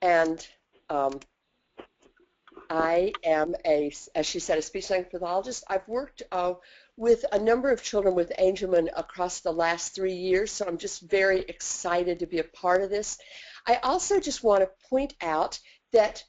And I am as she said, a speech language pathologist. I've worked with a number of children with Angelman across the last 3 years, so I'm just very excited to be a part of this. I also just want to point out that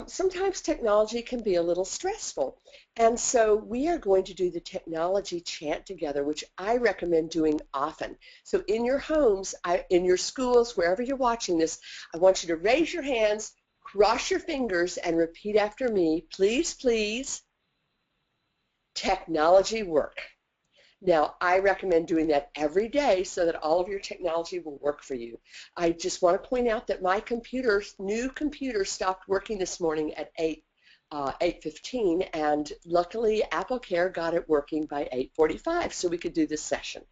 sometimes technology can be a little stressful. And so we are going to do the technology chant together, which I recommend doing often. So in your homes, in your schools, wherever you're watching this, I want you to raise your hands, cross your fingers, and repeat after me. Please, please, technology work. Now, I recommend doing that every day so that all of your technology will work for you. I just want to point out that my new computer stopped working this morning at 8:15, and luckily AppleCare got it working by 8:45 so we could do this session.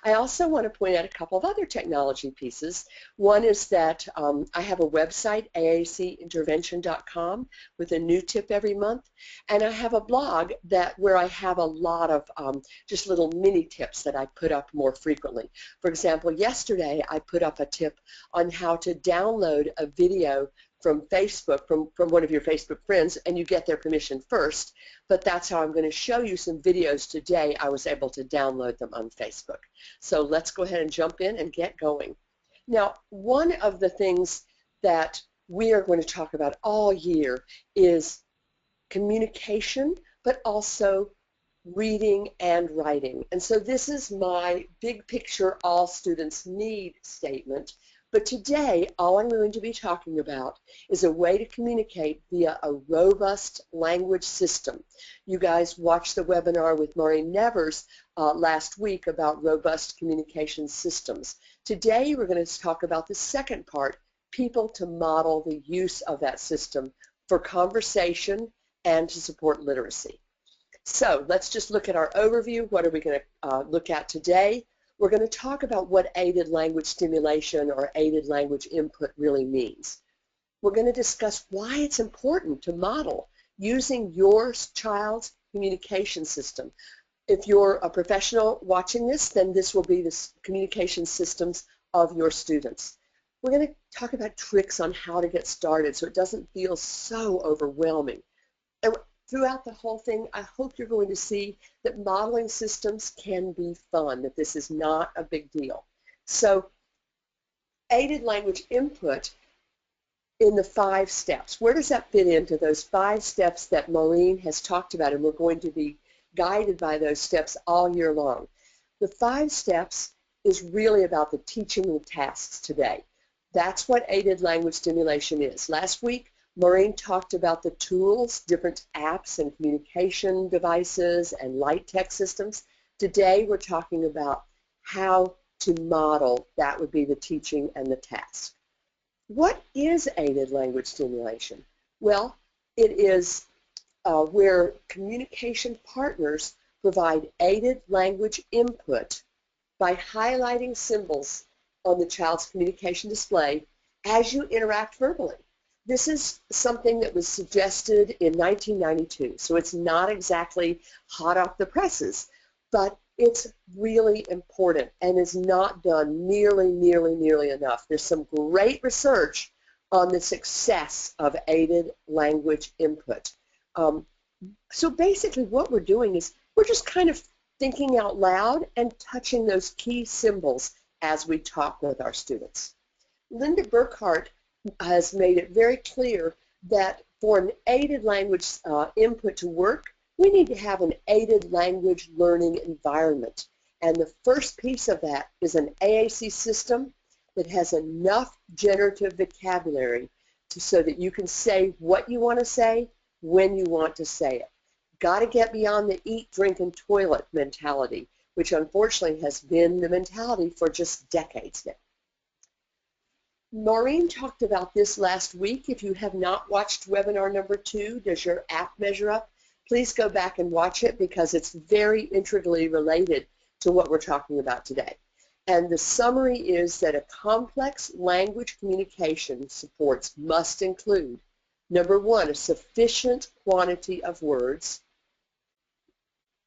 I also want to point out a couple of other technology pieces. One is that I have a website, aacintervention.com, with a new tip every month, and I have a blog where I have a lot of just little mini tips that I put up more frequently. For example, yesterday I put up a tip on how to download a video from Facebook, from one of your Facebook friends, and you get their permission first, but that's how I'm going to show you some videos today. I was able to download them on Facebook. So let's go ahead and jump in and get going. Now, one of the things that we are going to talk about all year is communication, but also reading and writing. And so this is my big picture all students need statement. But today, all I'm going to be talking about is a way to communicate via a robust language system. You guys watched the webinar with Maureen Nevers last week about robust communication systems. Today, we're going to talk about the second part, people to model the use of that system for conversation and to support literacy. So let's just look at our overview. What are we going to look at today? We're going to talk about what aided language stimulation or aided language input really means. We're going to discuss why it's important to model using your child's communication system. If you're a professional watching this, then this will be the communication systems of your students. We're going to talk about tricks on how to get started so it doesn't feel so overwhelming. And throughout the whole thing, I hope you're going to see that modeling systems can be fun, that this is not a big deal. So, aided language input in the 5 steps. Where does that fit into those 5 steps that Maureen has talked about, and we're going to be guided by those steps all year long. The 5 steps is really about the teaching and the tasks today. That's what aided language stimulation is. Last week, Maureen talked about the tools, different apps and communication devices and light tech systems. Today we're talking about how to model. That would be the teaching and the task. What is aided language stimulation? Well, it is where communication partners provide aided language input by highlighting symbols on the child's communication display as you interact verbally. This is something that was suggested in 1992, so it's not exactly hot off the presses, but it's really important and is not done nearly enough. There's some great research on the success of aided language input. So basically what we're doing is we're just kind of thinking out loud and touching those key symbols as we talk with our students. Linda Burkhart has made it very clear that for an aided language input to work, we need to have an aided language learning environment. And the first piece of that is an AAC system that has enough generative vocabulary so that you can say what you want to say when you want to say it. Got to get beyond the eat, drink, and toilet mentality, which unfortunately has been the mentality for just decades now. Maureen talked about this last week. If you have not watched webinar number 2, Does Your App Measure Up? Please go back and watch it because it's very integrally related to what we're talking about today. And the summary is that a complex language communication supports must include, number 1, a sufficient quantity of words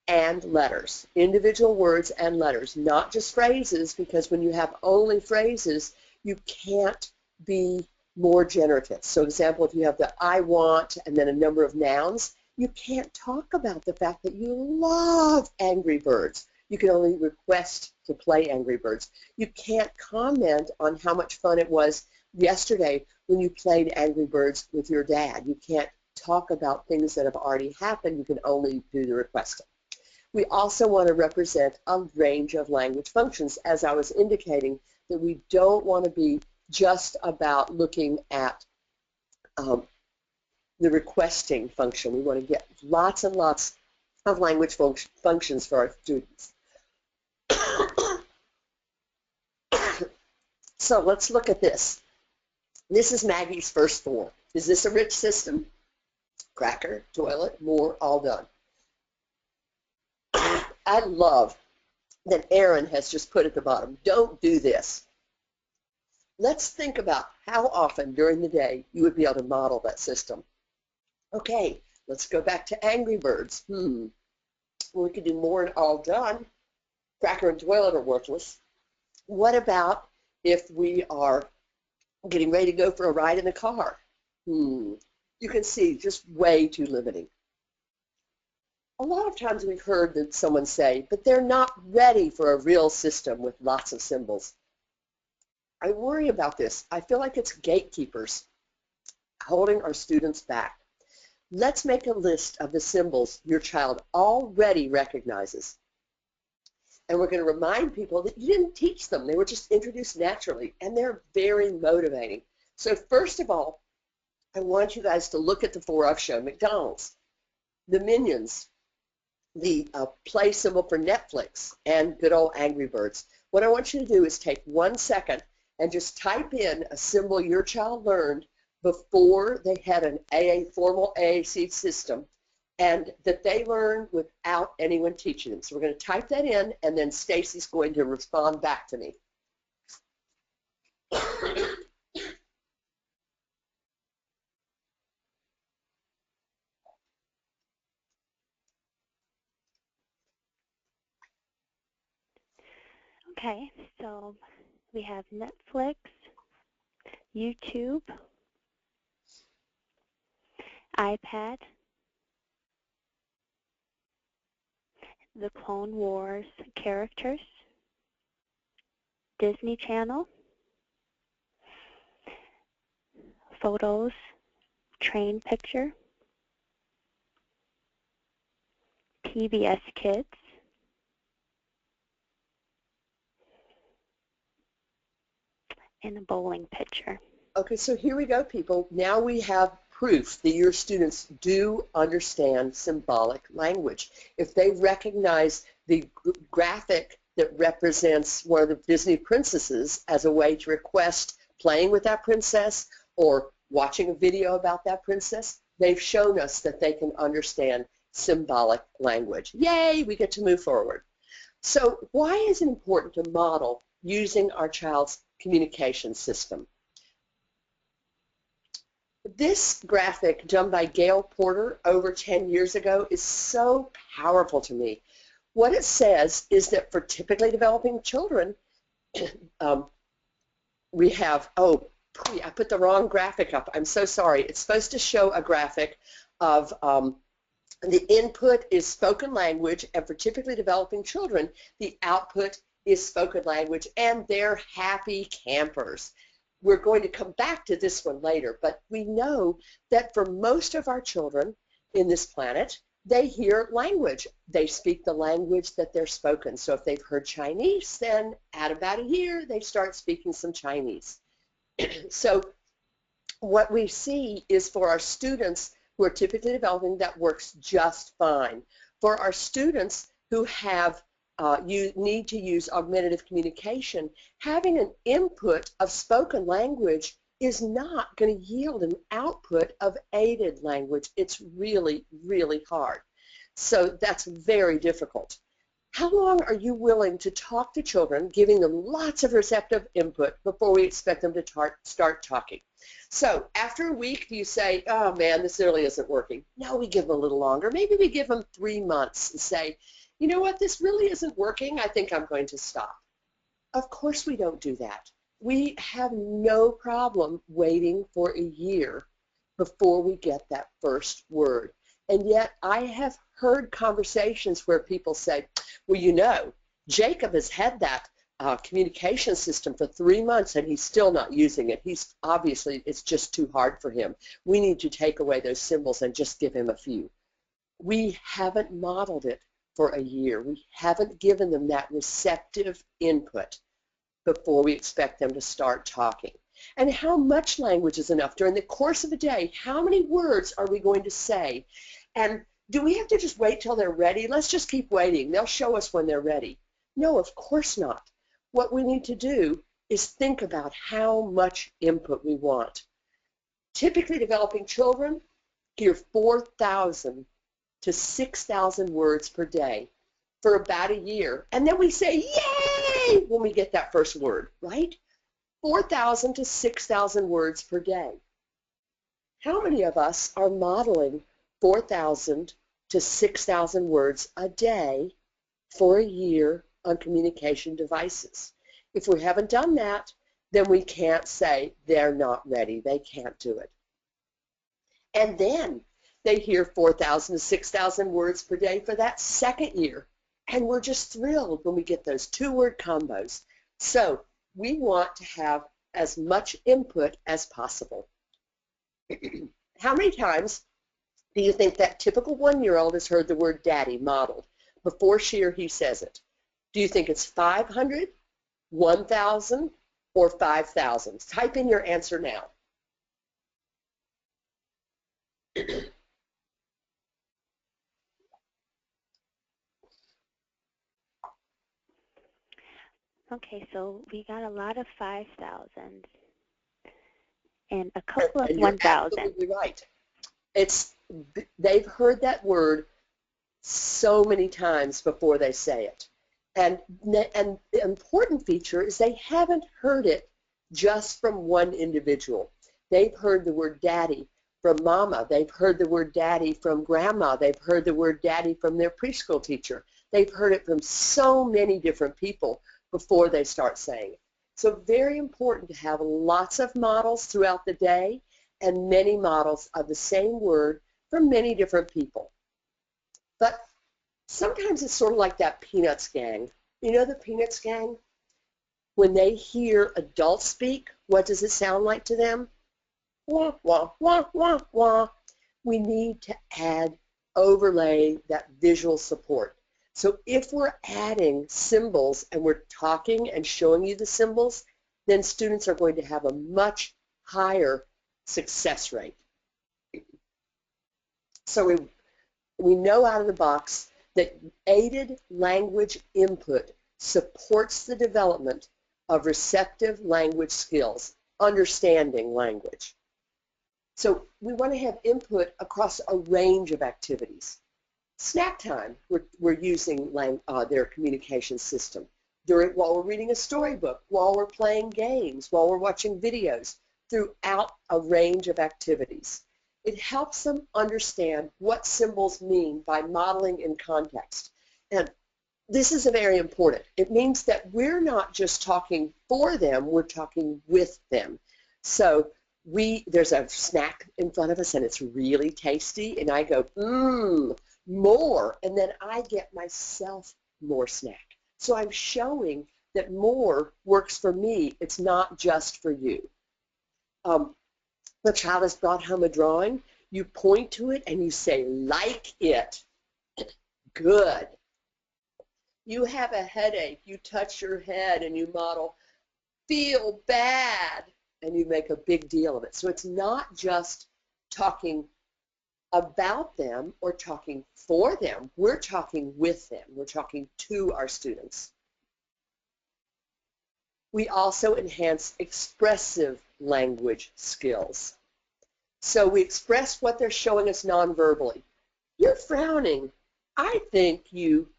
and letters, individual words and letters, not just phrases, because when you have only phrases, you can't be more generative. So example, if you have the I want and then a number of nouns, you can't talk about the fact that you love Angry Birds. You can only request to play Angry Birds. You can't comment on how much fun it was yesterday when you played Angry Birds with your dad. You can't talk about things that have already happened. You can only do the requesting. We also want to represent a range of language functions, as I was indicating, that we don't want to be just about looking at the requesting function. We want to get lots and lots of language functions for our students. So let's look at this. This is Maggie's first 4. Is this a rich system? Cracker, toilet, more, all done. I love that Aaron has just put at the bottom, don't do this. Let's think about how often during the day you would be able to model that system. Okay, let's go back to Angry Birds. Well, we could do more and all done. Cracker and toilet are worthless. What about if we are getting ready to go for a ride in the car? You can see just way too limiting. A lot of times we've heard that someone say, but they're not ready for a real system with lots of symbols. I worry about this. I feel like it's gatekeepers holding our students back. Let's make a list of the symbols your child already recognizes. And we're going to remind people that you didn't teach them. They were just introduced naturally, and they're very motivating. So first of all, I want you guys to look at the 4 I've shown. McDonald's, the Minions, the play symbol for Netflix, and good old Angry Birds. What I want you to do is take 1 second and just type in a symbol your child learned before they had an formal AAC system, and that they learned without anyone teaching them. So we're going to type that in, and then Stacy's going to respond back to me. Okay, so we have Netflix, YouTube, iPad, the Clone Wars characters, Disney Channel, photos, train picture, PBS Kids, and a bowling picture. Okay, so here we go, people. Now we have proof that your students do understand symbolic language. If they recognize the graphic that represents one of the Disney princesses as a way to request playing with that princess or watching a video about that princess, they've shown us that they can understand symbolic language. Yay, we get to move forward. So why is it important to model using our child's communication system? This graphic done by Gail Porter over 10 years ago is so powerful to me. What it says is that for typically developing children, we have, I put the wrong graphic up. I'm so sorry. It's supposed to show a graphic of the input is spoken language, and for typically developing children, the output is spoken language, and they're happy campers. We're going to come back to this one later, but we know that for most of our children in this planet, they hear language. They speak the language that they're spoken. So if they've heard Chinese, then at about a year, they start speaking some Chinese. So what we see is for our students who are typically developing, that works just fine. For our students who have you need to use augmentative communication, having an input of spoken language is not going to yield an output of aided language. It's really, really hard. So that's very difficult. How long are you willing to talk to children, giving them lots of receptive input before we expect them to start talking? So after a week, do you say, oh man, this really isn't working? No, we give them a little longer. Maybe we give them 3 months and say, you know what, this really isn't working. I think I'm going to stop. Of course we don't do that. we have no problem waiting for a year before we get that first word. And yet I have heard conversations where people say, well, you know, Jacob has had that communication system for 3 months and he's still not using it. He's obviously, it's just too hard for him. We need to take away those symbols and just give him a few. We haven't modeled it for a year. We haven't given them that receptive input before we expect them to start talking. And how much language is enough? During the course of a day, how many words are we going to say? And do we have to just wait till they're ready? Let's just keep waiting. They'll show us when they're ready. No, of course not. What we need to do is think about how much input we want. Typically, developing children hear 4,000 to 6,000 words per day for about a year. And then we say, yay, when we get that first word, right? 4,000 to 6,000 words per day. How many of us are modeling 4,000 to 6,000 words a day for a year on communication devices? If we haven't done that, then we can't say they're not ready. They can't do it. And then they hear 4,000 to 6,000 words per day for that second year. And we're just thrilled when we get those two-word combos. So we want to have as much input as possible. How many times do you think that typical 1-year-old has heard the word daddy modeled before she or he says it? Do you think it's 500, 1,000, or 5,000? Type in your answer now. Okay, so we got a lot of 5,000 and a couple of And you're 1,000. absolutely right. They've heard that word so many times before they say it. And the important feature is they haven't heard it just from one individual. They've heard the word daddy from mama. They've heard the word daddy from grandma. They've heard the word daddy from their preschool teacher. They've heard it from so many different people before they start saying it. So very important to have lots of models throughout the day and many models of the same word from many different people. But sometimes it's sort of like that Peanuts gang. You know the Peanuts gang? When they hear adults speak, what does it sound like to them? Wah, wah, wah, wah, wah. We need to overlay that visual support. So if we're adding symbols and we're talking and showing you the symbols, then students are going to have a much higher success rate. So we know out of the box that aided language input supports the development of receptive language skills, understanding language. So we want to have input across a range of activities. Snack time, we're using their communication system. While we're reading a storybook, while we're playing games, while we're watching videos, throughout a range of activities. It helps them understand what symbols mean by modeling in context. And this is very important. It means that we're not just talking for them, we're talking with them. So there's a snack in front of us and it's really tasty and I go, more, and then I get myself more snack. So I'm showing that more works for me. It's not just for you. The child has brought home a drawing. You point to it and you say, like it. Good. You have a headache. You touch your head and you model, feel bad, and you make a big deal of it. So it's not just talking about them or talking for them. We're talking with them. We're talking to our students. We also enhance expressive language skills. So we express what they're showing us nonverbally. You're frowning. I think you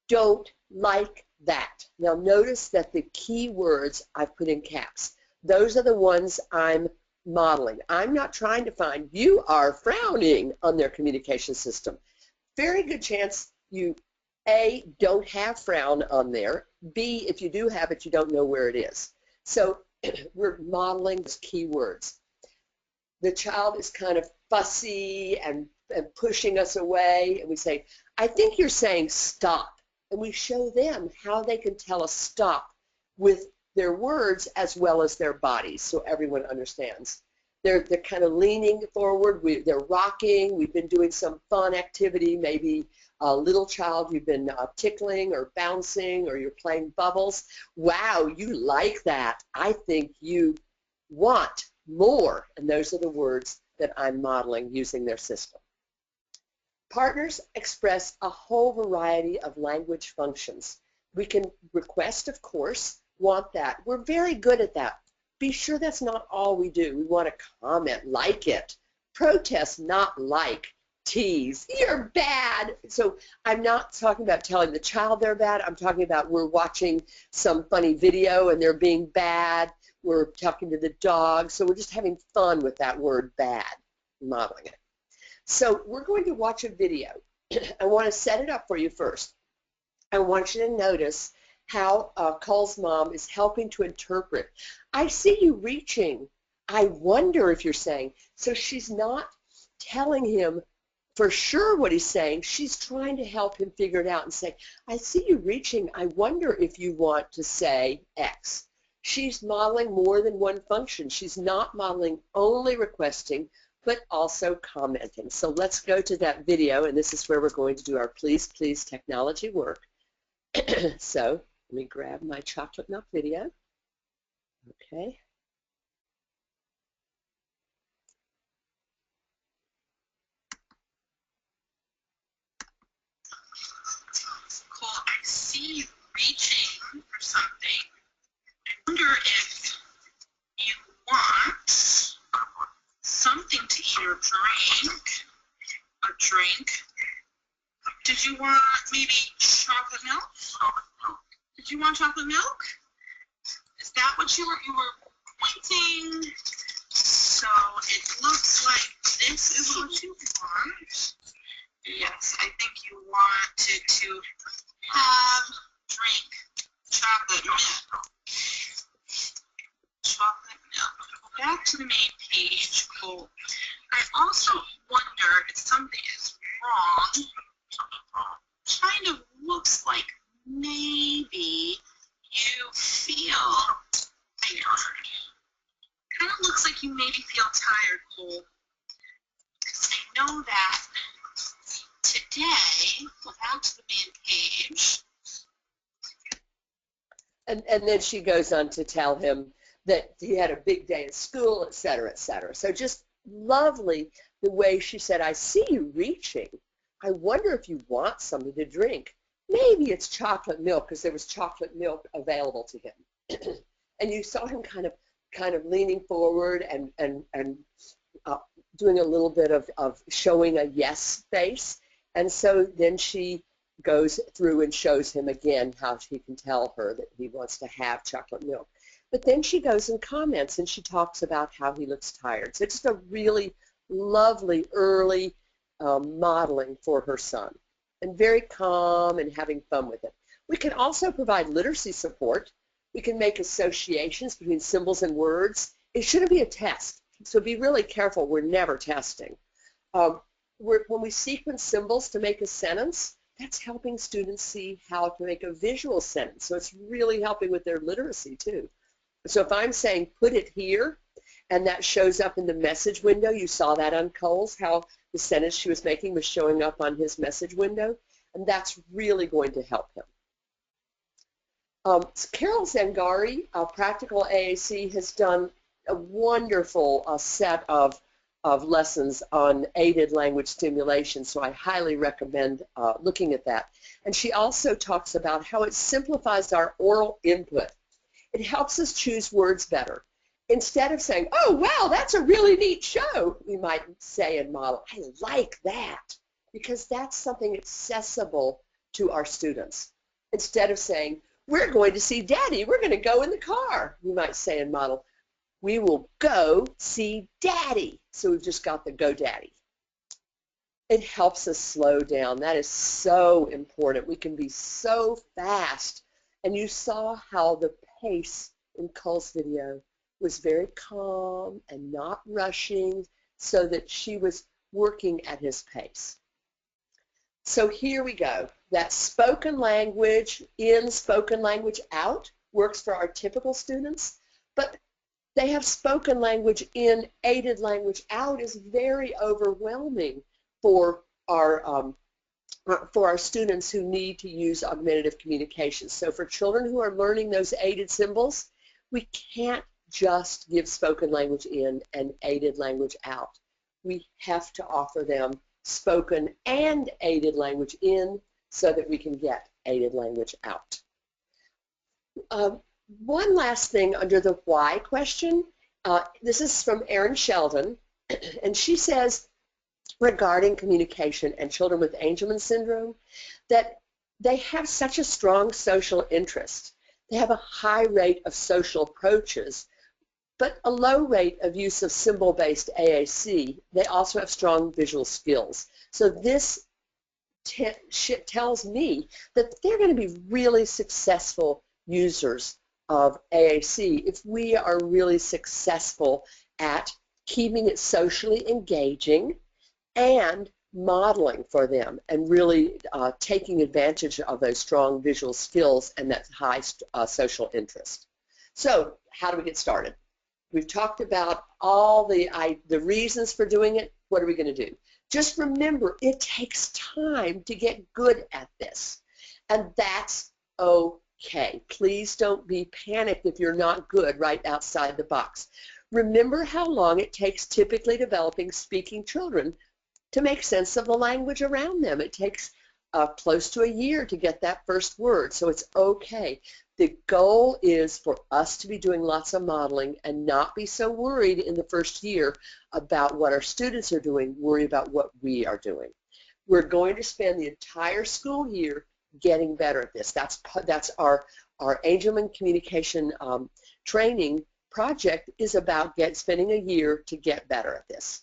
don't like that. Now notice that the key words I've put in caps. Those are the ones I'm modeling. I'm not trying to find you are frowning on their communication system. Very good chance you, A, don't have frown on there. B, if you do have it, you don't know where it is. So we're modeling those key words. The child is kind of fussy and pushing us away, and we say, I think you're saying stop. And we show them how they can tell us stop with their words as well as their bodies, so everyone understands. They're kind of leaning forward, they're rocking, we've been doing some fun activity, maybe a little child you've been tickling or bouncing, or you're playing bubbles. Wow, you like that. I think you want more. And those are the words that I'm modeling using their system. Partners express a whole variety of language functions. We can request, of course, want that. We're very good at that. Be sure that's not all we do. We want to comment, like it. Protest, not like. Tease, you're bad. So I'm not talking about telling the child they're bad. I'm talking about we're watching some funny video and they're being bad. We're talking to the dog. So we're just having fun with that word bad, modeling it. So we're going to watch a video. I want to set it up for you first. I want you to notice how Cole's mom is helping to interpret. I see you reaching. I wonder if you're saying. So she's not telling him for sure what he's saying. She's trying to help him figure it out and say, I see you reaching. I wonder if you want to say X. She's modeling more than one function. She's not modeling only requesting, but also commenting. So let's go to that video, and this is where we're going to do our Please Please technology work. So let me grab my chocolate milk video. Okay. Cool. I see you reaching for something. I wonder if you want something to eat or drink. Did you want maybe chocolate milk? Did you want chocolate milk? Is that what you were pointing? So it looks like this is what you want. Yes, I think you wanted to drink chocolate milk. Go back to the main page. Cool. I also wonder if something is wrong. Kind of looks like maybe you feel tired. Kind of looks like you maybe feel tired, Cole. Because I know that today, go back to the main page. And then she goes on to tell him that he had a big day at school, et cetera, et cetera. So just lovely the way she said, I see you reaching. I wonder if you want something to drink. Maybe it's chocolate milk, because there was chocolate milk available to him. And you saw him kind of leaning forward and doing a little bit of showing a yes face. And so then she goes through and shows him again how he can tell her that he wants to have chocolate milk. But then she goes and comments, and she talks about how he looks tired. So it's just a really lovely early modeling for her son, and very calm and having fun with it. We can also provide literacy support. We can make associations between symbols and words. It shouldn't be a test, so be really careful. We're never testing. When we sequence symbols to make a sentence, that's helping students see how to make a visual sentence. So it's really helping with their literacy too. So if I'm saying put it here, and that shows up in the message window, you saw that on Cole's, how the sentence she was making was showing up on his message window, and that's really going to help him. Carol Zangari, Practical AAC, has done a wonderful set of lessons on aided language stimulation, so I highly recommend looking at that. And she also talks about how it simplifies our oral input. It helps us choose words better. Instead of saying, oh, wow, that's a really neat show, we might say and model, I like that, because that's something accessible to our students. Instead of saying, we're going to see Daddy, we're going to go in the car, we might say and model, we will go see Daddy. So we've just got the go Daddy. It helps us slow down. That is so important. We can be so fast. And you saw how the pace in Cole's video was very calm and not rushing, so that she was working at his pace. So here we go. That spoken language in, spoken language out works for our typical students, but they have spoken language in, aided language out is very overwhelming for our students who need to use augmentative communication. So for children who are learning those aided symbols, we can't just give spoken language in and aided language out. We have to offer them spoken and aided language in so that we can get aided language out. One last thing under the why question. This is from Erin Sheldon, and she says regarding communication and children with Angelman syndrome that they have such a strong social interest. They have a high rate of social approaches, but a low rate of use of symbol-based AAC. They also have strong visual skills. So this tells me that they're going to be really successful users of AAC if we are really successful at keeping it socially engaging and modeling for them and really taking advantage of those strong visual skills and that high social interest. So how do we get started? We've talked about all the reasons for doing it. What are we going to do? Just remember, it takes time to get good at this, and that's okay. Please don't be panicked if you're not good right outside the box. Remember how long it takes typically developing speaking children to make sense of the language around them. It takes close to a year to get that first word, so it's okay. The goal is for us to be doing lots of modeling and not be so worried in the first year about what our students are doing, worry about what we are doing. We're going to spend the entire school year getting better at this. That's our Angelman communication training project is about spending a year to get better at this.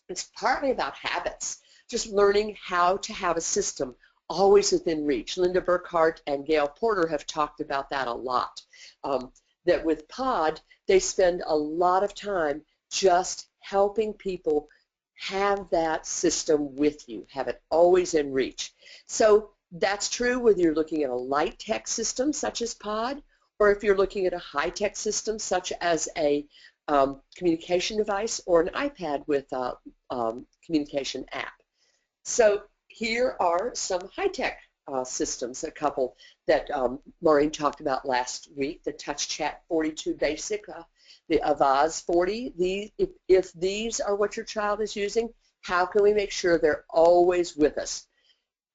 It's partly about habits, just learning how to have a system always within reach. Linda Burkhart and Gail Porter have talked about that a lot. That with POD, they spend a lot of time just helping people have that system with you, have it always in reach. So that's true whether you're looking at a light tech system such as POD, or if you're looking at a high-tech system such as a communication device or an iPad with a communication app. So here are some high-tech systems, a couple that Maureen talked about last week, the TouchChat 42 Basic, the Avaz 40. If these are what your child is using, how can we make sure they're always with us?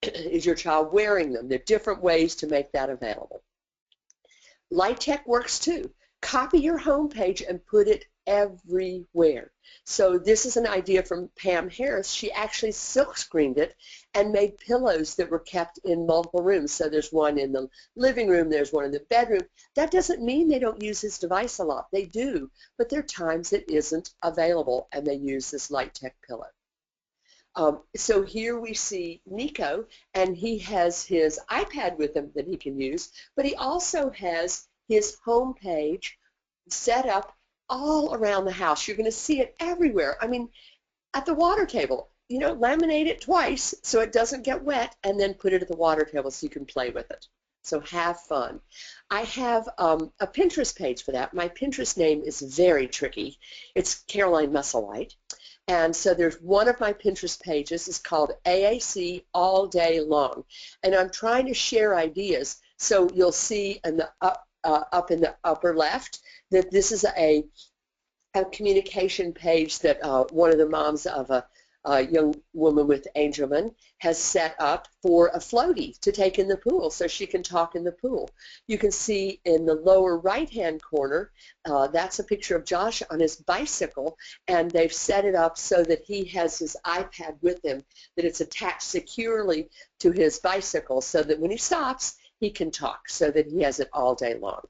Is your child wearing them? There are different ways to make that available. Light tech works too. Copy your home page and put it everywhere. So this is an idea from Pam Harris. She actually silk screened it and made pillows that were kept in multiple rooms. So there's one in the living room, there's one in the bedroom. That doesn't mean they don't use this device a lot. They do, but there are times it isn't available and they use this light tech pillow. So here we see Nico, and he has his iPad with him that he can use, but he also has his home page set up all around the house. You're going to see it everywhere. I mean, at the water table, you know, laminate it twice so it doesn't get wet, and then put it at the water table so you can play with it. So have fun. I have a Pinterest page for that. My Pinterest name is very tricky. It's Caroline Musselwhite. And so there's one of my Pinterest pages is called AAC All Day Long. And I'm trying to share ideas. So you'll see in the up in the upper left that this is a communication page that one of the moms of a young woman with Angelman has set up for a floaty to take in the pool so she can talk in the pool. You can see in the lower right-hand corner, that's a picture of Josh on his bicycle, and they've set it up so that he has his iPad with him, that it's attached securely to his bicycle so that when he stops, he can talk, so that he has it all day long.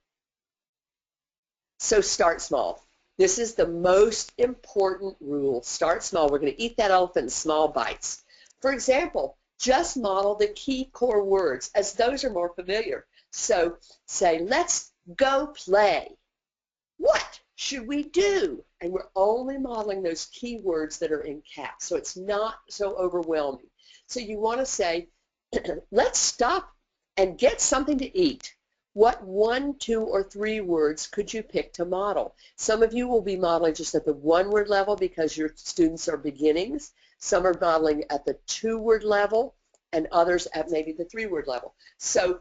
So start small. This is the most important rule. Start small. We're going to eat that elephant in small bites. For example, just model the key core words as those are more familiar. So say, let's go play. What? should we do? And we're only modeling those key words that are in caps, so it's not so overwhelming. So you want to say, let's stop and get something to eat. What 1, 2, or 3 words could you pick to model? Some of you will be modeling just at the 1-word level because your students are beginnings. Some are modeling at the 2-word level, and others at maybe the 3-word level. So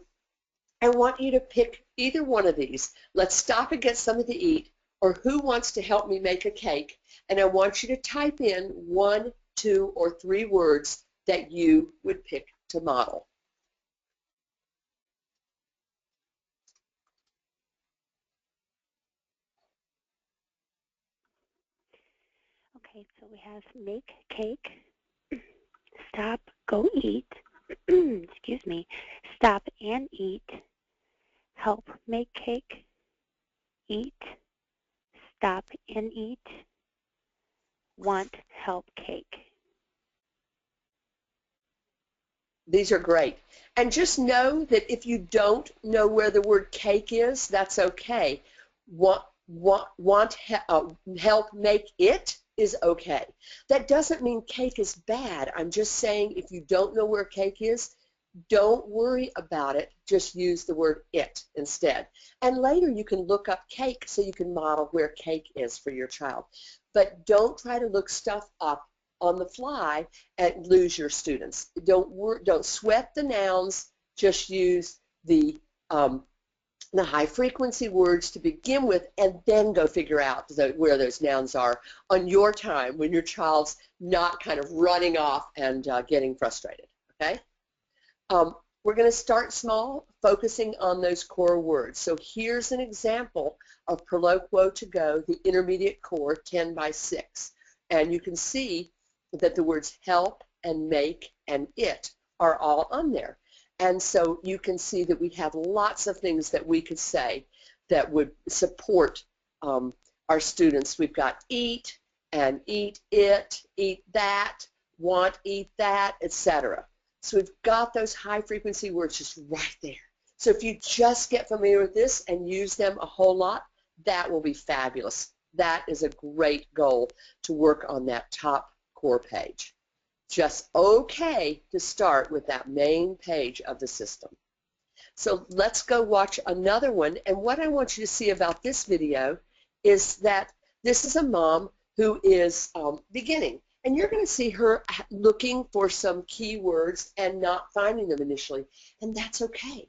I want you to pick either one of these. Let's stop and get something to eat, or who wants to help me make a cake? And I want you to type in 1, 2, or 3 words that you would pick to model. Okay, so we have make cake, stop, go eat, excuse me, stop and eat, help make cake, eat, stop and eat, want help cake. These are great. And just know that if you don't know where the word cake is, that's okay. Want help make it is okay. That doesn't mean cake is bad. I'm just saying if you don't know where cake is, don't worry about it. Just use the word it instead. And later you can look up cake so you can model where cake is for your child. But don't try to look stuff up on the fly and lose your students. Don't sweat the nouns. Just use the high frequency words to begin with, and then go figure out where those nouns are on your time when your child's not kind of running off and getting frustrated. Okay. We're going to start small, focusing on those core words. So here's an example of Proloquo to Go, the intermediate core, 10 by 6. And you can see that the words help and make and it are all on there. And so you can see that we have lots of things that we could say that would support our students. We've got eat and eat it, eat that, want, eat that, etc. So we've got those high frequency words just right there. So if you just get familiar with this and use them a whole lot, that will be fabulous. That is a great goal to work on that top core page. Just okay to start with that main page of the system. So let's go watch another one. And what I want you to see about this video is that this is a mom who is beginning. And you're going to see her looking for some keywords and not finding them initially. And that's okay.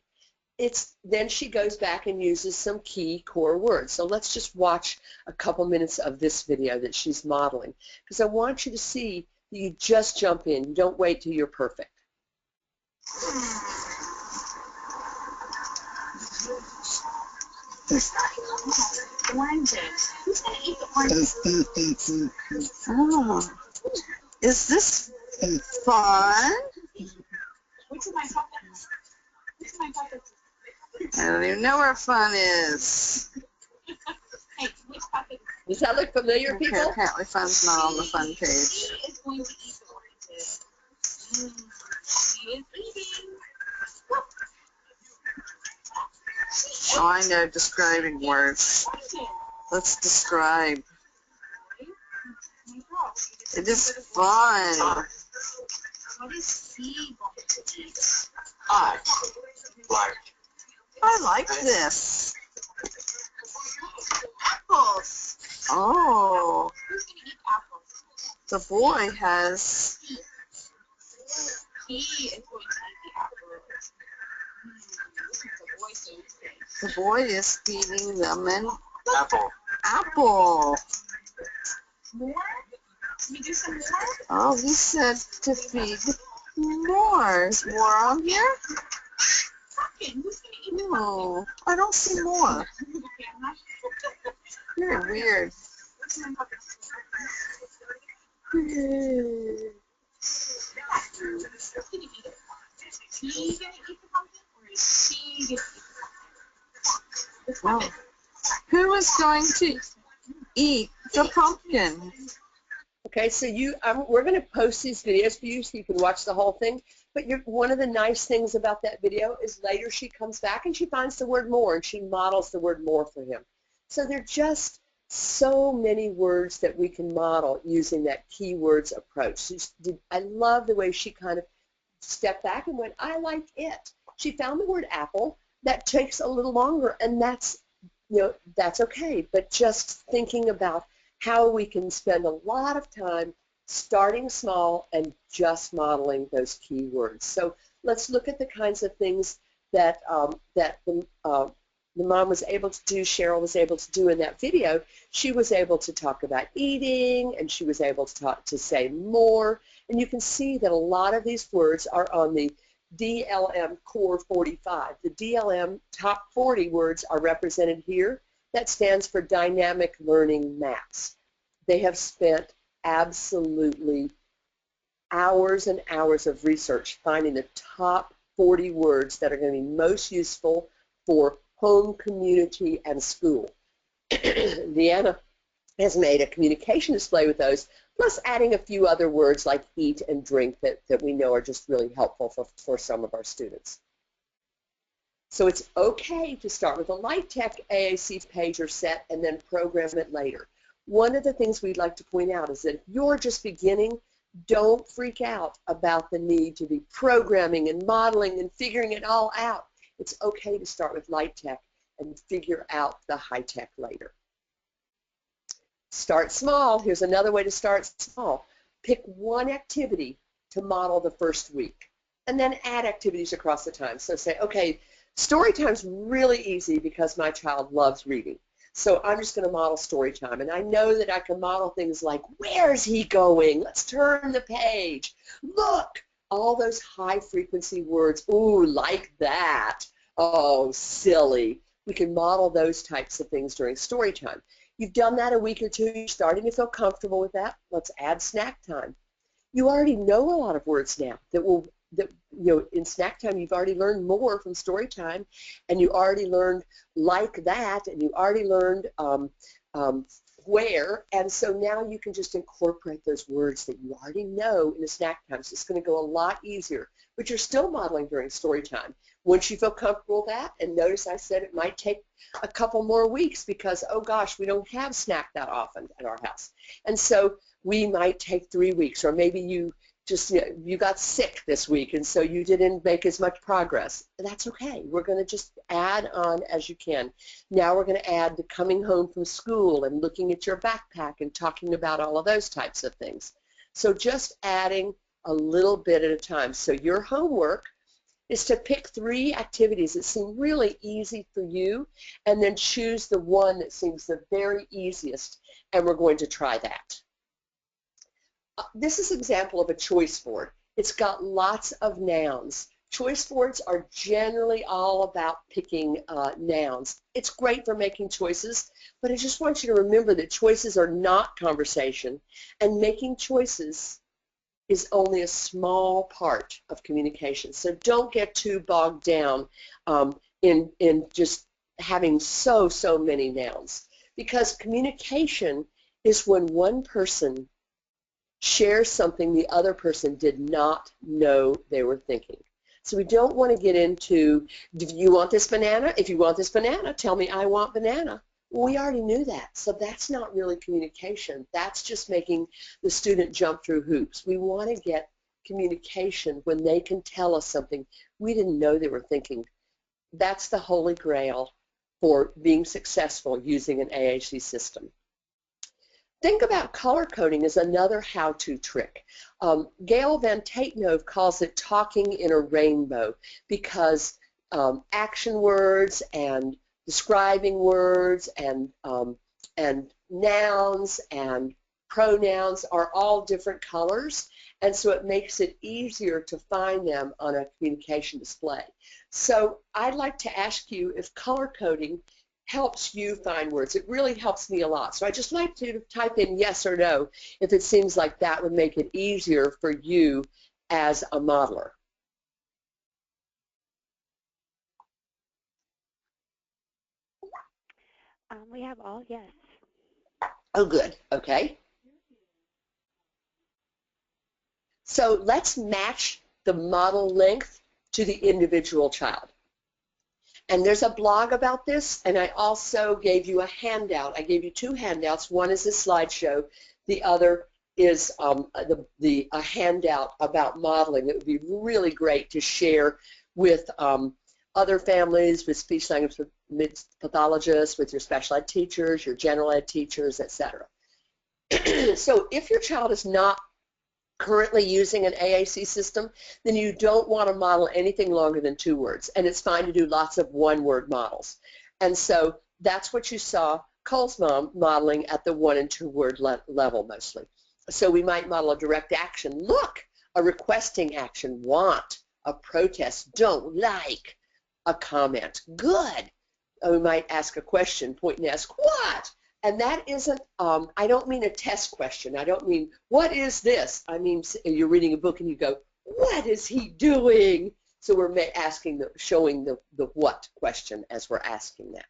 Then she goes back and uses some key core words. So let's just watch a couple minutes of this video that she's modeling, because I want you to see that you just jump in. You don't wait till you're perfect. Oranges. Who's going to eat the oranges? Oh, is this fun? Which of my puppets? Which of my puppets? I don't even know where fun is. Hey, which puppet? Does that look familiar, Okay, people? apparently fun's not on the fun page. She is going to eat the oranges. She is eating. Oh, I know describing words. Let's describe. It is fun. What is C going to eat? I like this. Apples. Oh, Who's going to eat apples? the boy has. He is going to eat the apples. The boy so The boy is feeding them an Apple. apple. More? Can we do some more? Oh, he said to feed more. Is more on here? Pumpkin. Who's going to eat the pumpkin? No, I don't see more. Okay, I'm not sure. You're weird. What's my puppet? Wow. Who's going to eat it? Is he going to eat the pumpkin, or is she going to eat the pumpkin? Who is going to eat the pumpkin? Okay, so we're going to post these videos for you so you can watch the whole thing. But one of the nice things about that video is later she comes back and she finds the word more and she models the word more for him. So they're just so many words that we can model using that keywords approach. I love the way she kind of stepped back and went, I like it. She found the word apple. That takes a little longer, and that's, that's okay. But just thinking about how we can spend a lot of time starting small and just modeling those keywords. So let's look at the kinds of things that the mom was able to do, Cheryl was able to do in that video. She was able to talk about eating, and she was able to say more. And you can see that a lot of these words are on the DLM Core 45. The DLM top 40 words are represented here. That stands for Dynamic Learning Maps. They have spent absolutely hours and hours of research finding the top 40 words that are going to be most useful for home, community, and school. Deanna has made a communication display with those, plus adding a few other words like eat and drink that we know are just really helpful for some of our students. So it's okay to start with a light tech AAC page or set and then program it later. One of the things we'd like to point out is that if you're just beginning, don't freak out about the need to be programming and modeling and figuring it all out. It's okay to start with light tech and figure out the high tech later. Start small. Here's another way to start small. Pick one activity to model the first week, and then add activities across the time. So say, okay, story time's really easy because my child loves reading. So I'm just going to model story time. And I know that I can model things like, where's he going? Let's turn the page. Look, all those high frequency words. Ooh, like that. Oh, silly. We can model those types of things during story time. You've done that a week or two. You're starting to feel comfortable with that. Let's add snack time. You already know a lot of words now that in snack time you've already learned more from story time, and you already learned like that, and you already learned where, and so now you can just incorporate those words that you already know in the snack time. So it's going to go a lot easier, but you're still modeling during story time. Once you feel comfortable with that, and notice I said it might take a couple more weeks because, oh gosh, we don't have snack that often at our house. And so we might take 3 weeks, or maybe you got sick this week and so you didn't make as much progress. That's okay. We're going to just add on as you can. Now we're going to add the coming home from school and looking at your backpack and talking about all of those types of things. So just adding a little bit at a time. So your homework is to pick 3 activities that seem really easy for you, and then choose the one that seems the very easiest, and we're going to try that. This is an example of a choice board. It's got lots of nouns. Choice boards are generally all about picking nouns. It's great for making choices, but I just want you to remember that choices are not conversation, and making choices is only a small part of communication. So don't get too bogged down in just having so many nouns, because communication is when one person shares something the other person did not know they were thinking. So we don't want to get into, do you want this banana? If you want this banana, tell me I want banana. Well, we already knew that, so that's not really communication. That's just making the student jump through hoops. We want to get communication when they can tell us something we didn't know they were thinking. That's the holy grail for being successful using an AAC system. Think about color coding as another how-to trick. Gail Van Tatenhove calls it talking in a rainbow, because action words and describing words and nouns and pronouns are all different colors, and so it makes it easier to find them on a communication display. So I'd like to ask you if color coding helps you find words. It really helps me a lot. So I'd just like to type in yes or no if it seems like that would make it easier for you as a modeler. We have all yes. Oh, good. Okay. So let's match the model length to the individual child. And there's a blog about this, and I also gave you a handout. I gave you two handouts. One is a slideshow. The other is a handout about modeling that would be really great to share with other families, with speech language pathologists, with your special ed teachers, your general ed teachers, etc. So if your child is not currently using an AAC system, then you don't want to model anything longer than 2 words, and it's fine to do lots of one-word models. And so that's what you saw Cole's mom modeling at the 1 and 2 word level mostly. So we might model a direct action, look, a requesting action, want, a protest, don't, like, a comment, good. We might ask a question, point and ask, what? And that isn't, I don't mean a test question. I don't mean, what is this? I mean, you're reading a book and you go, what is he doing? So we're asking, showing the what question as we're asking that.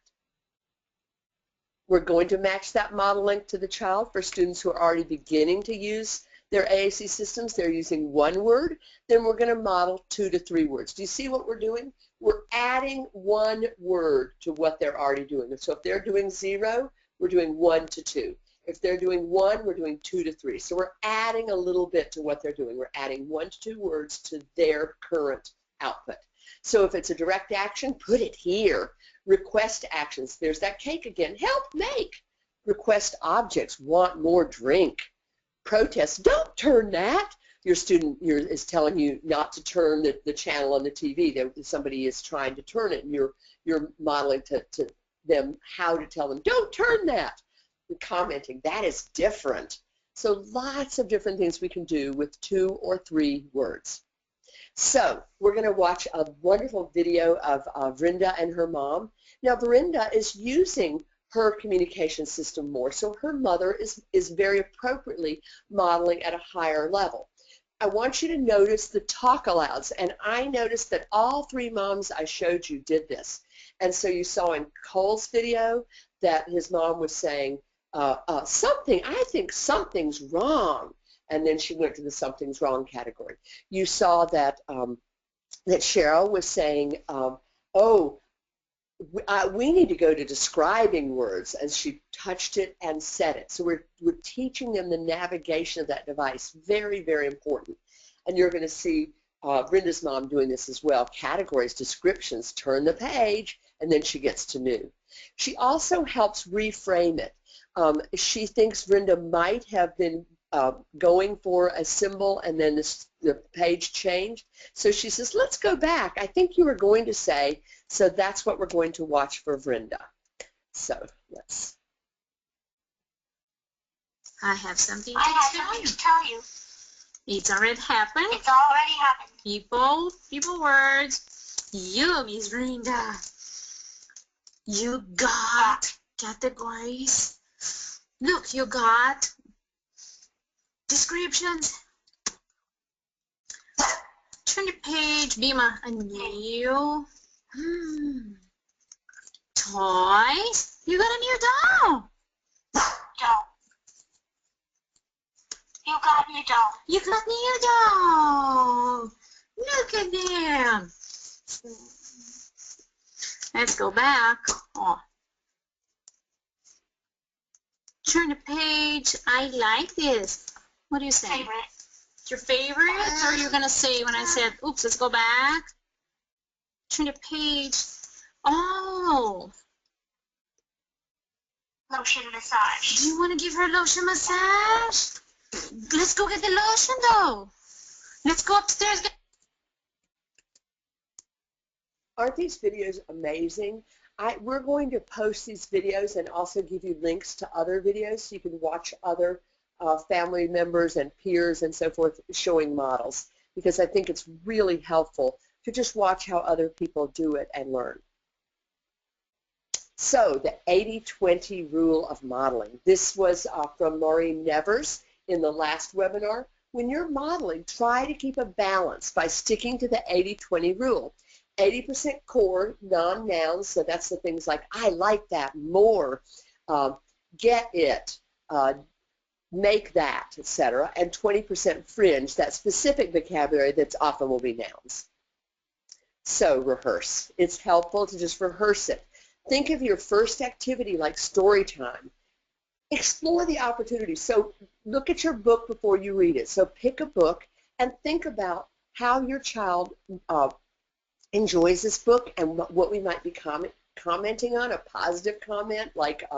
We're going to match that model link to the child for students who are already beginning to use their AAC systems. They're using 1 word. Then we're going to model 2 to 3 words. Do you see what we're doing? We're adding 1 word to what they're already doing. So if they're doing 0, we're doing 1 to 2. If they're doing 1, we're doing 2 to 3. So we're adding a little bit to what they're doing. We're adding 1 to 2 words to their current output. So if it's a direct action, put it here. Request actions. There's that cake again. Help make. Request objects. Want more drink. Protest. Don't turn that. Your student is telling you not to turn the channel on the TV. Somebody is trying to turn it, and you're modeling to them how to tell them, don't turn that. And commenting, that is different. So lots of different things we can do with 2 or 3 words. So we're going to watch a wonderful video of Vrinda and her mom. Now Vrinda is using her communication system more, so her mother is very appropriately modeling at a higher level. I want you to notice the talk alouds, and I noticed that all 3 moms I showed you did this. And so you saw in Cole's video that his mom was saying, something, I think something's wrong. And then she went to the something's wrong category. You saw that that Cheryl was saying, we need to go to describing words, and she touched it and said it. So we're teaching them the navigation of that device. Very, very important. And you're going to see Brenda's mom doing this as well. Categories, descriptions, turn the page, and then she gets to new. She also helps reframe it. She thinks Brenda might have been going for a symbol and then the page changed. So she says, let's go back. I think you were going to say, so that's what we're going to watch for Brenda. So let's. I have something to tell you. It's already happened. It's already happened. People words. You, Miss Brenda. You got categories. Look, you got descriptions. Turn the page, Bima. A new toys. You got a new doll. Doll. You got new doll. You got new doll. Look at them. Let's go back. Oh. Turn the page. I like this. What do you say? Favorite. Your favorite? Or you're going to say when I said, oops, let's go back? Turn the page. Oh. Lotion massage. Do you want to give her lotion massage? Let's go get the lotion, though. Let's go upstairs. Aren't these videos amazing? We're going to post these videos and also give you links to other videos so you can watch other family members and peers and so forth showing models, because I think it's really helpful to just watch how other people do it and learn. So the 80-20 rule of modeling. This was from Maureen Nevers in the last webinar. When you're modeling, try to keep a balance by sticking to the 80-20 rule. 80% core, non-nouns, so that's the things like I like that, more, get it, make that, etc., and 20% fringe, that specific vocabulary that's often will be nouns. So rehearse. It's helpful to just rehearse it. Think of your first activity like story time. Explore the opportunities. So look at your book before you read it. So pick a book and think about how your child enjoys this book and what we might be commenting on. A positive comment like